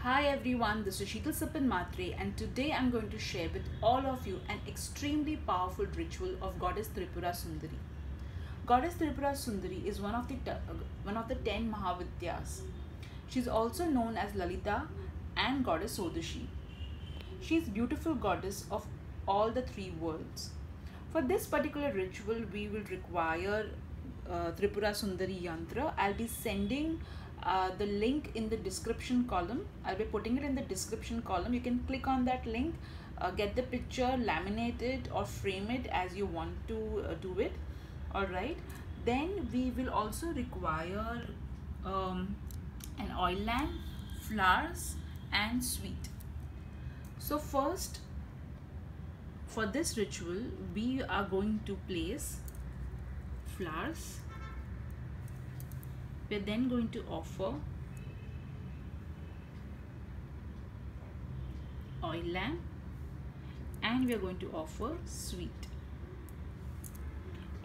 Hi everyone, this is Sheetal Sapin Matre and today I'm going to share with all of you an extremely powerful ritual of Goddess Tripura Sundari. Goddess Tripura Sundari is one of the 10 Mahavidyas. She is also known as Lalita and Goddess Sodashi. She is beautiful goddess of all the three worlds. For this particular ritual, we will require Tripura Sundari Yantra. I'll be sending the link in the description column. I'll be putting it in the description column. You can click on that link, get the picture, laminate it or frame it as you want to do it. Alright. Then we will also require an oil lamp, flowers and sweet. So first, for this ritual, we are going to place flowers. We're then going to offer oil lamp and we are going to offer sweet.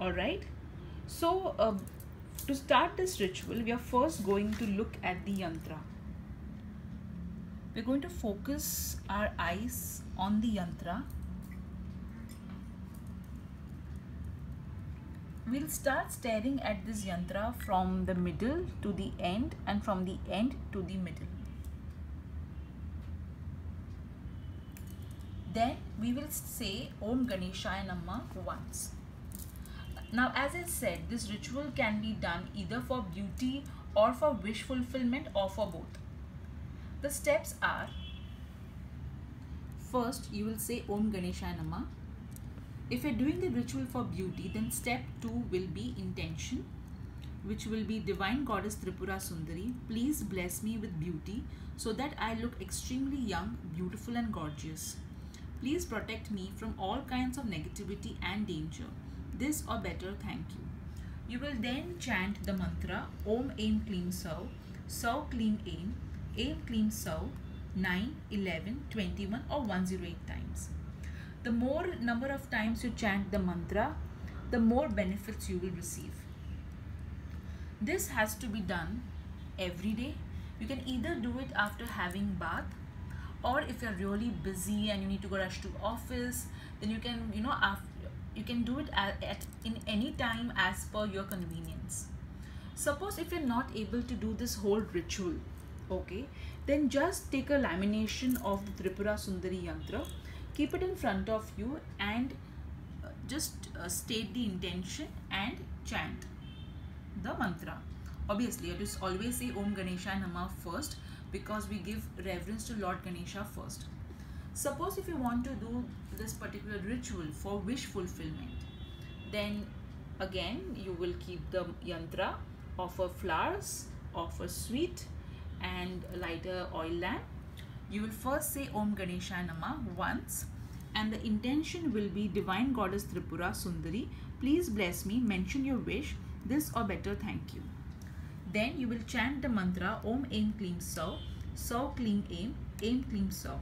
Alright, so to start this ritual, we are first going to look at the yantra. We're going to focus our eyes on the yantra. We'll start staring at this yantra from the middle to the end and from the end to the middle. Then we will say Om Ganeshaya Namah once. Now, as I said, this ritual can be done either for beauty or for wish fulfillment or for both. The steps are: first, you will say Om Ganeshaya Namah. If you're doing the ritual for beauty, then step 2 will be intention, which will be Divine Goddess Tripura Sundari, please bless me with beauty so that I look extremely young, beautiful and gorgeous. Please protect me from all kinds of negativity and danger. This or better, thank you. You will then chant the mantra Om Aim Kleem Sau, Sau Kleem Aim Kleem Sau 9, 11, 21 or 108 times. The more number of times you chant the mantra, the more benefits you will receive. This has to be done every day. You can either do it after having bath, or if you're really busy and you need to go rush to office, then you can, you can do it in any time as per your convenience. Suppose if you're not able to do this whole ritual, okay, then just take a lamination of the Tripura Sundari Yantra. Keep it in front of you and just state the intention and chant the mantra. Obviously, I just always say Om Ganeshaya Namah first because we give reverence to Lord Ganesha first. Suppose if you want to do this particular ritual for wish fulfillment, then again you will keep the yantra, offer flowers, offer sweet and light a oil lamp. You will first say Om Ganeshaya Namah once and the intention will be Divine Goddess Tripura Sundari, please bless me, mention your wish, this or better, thank you. Then you will chant the mantra Om Aim Kleem Sau, Sau Kleem Aim Kleem Sau,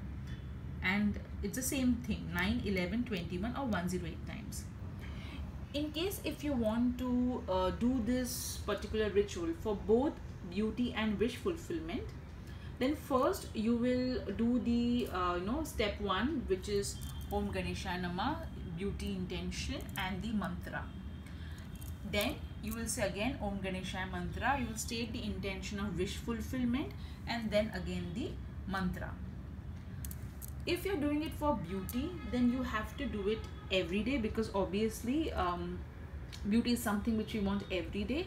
and it's the same thing 9, 11, 21 or 108 times. In case if you want to do this particular ritual for both beauty and wish fulfillment, then first you will do the step 1, which is Om Ganeshaya Namah, beauty intention and the mantra. Then you will say again Om Ganeshaya mantra, you will state the intention of wish fulfillment and then again the mantra. If you're doing it for beauty, then you have to do it every day because obviously beauty is something which we want every day.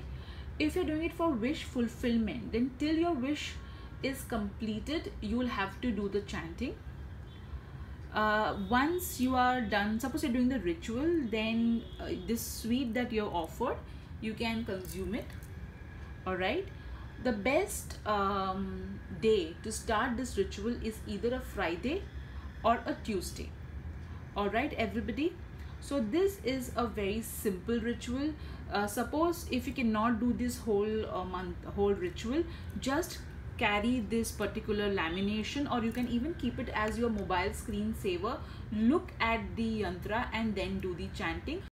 If you're doing it for wish fulfillment, then till your wish is completed, you will have to do the chanting. Once you are done, suppose you're doing the ritual, then this sweet that you're offered, you can consume it. Alright, the best day to start this ritual is either a Friday or a Tuesday. Alright everybody, so this is a very simple ritual. Suppose if you cannot do this whole ritual, just carry this particular lamination or you can even keep it as your mobile screen saver. Look at the yantra and then do the chanting.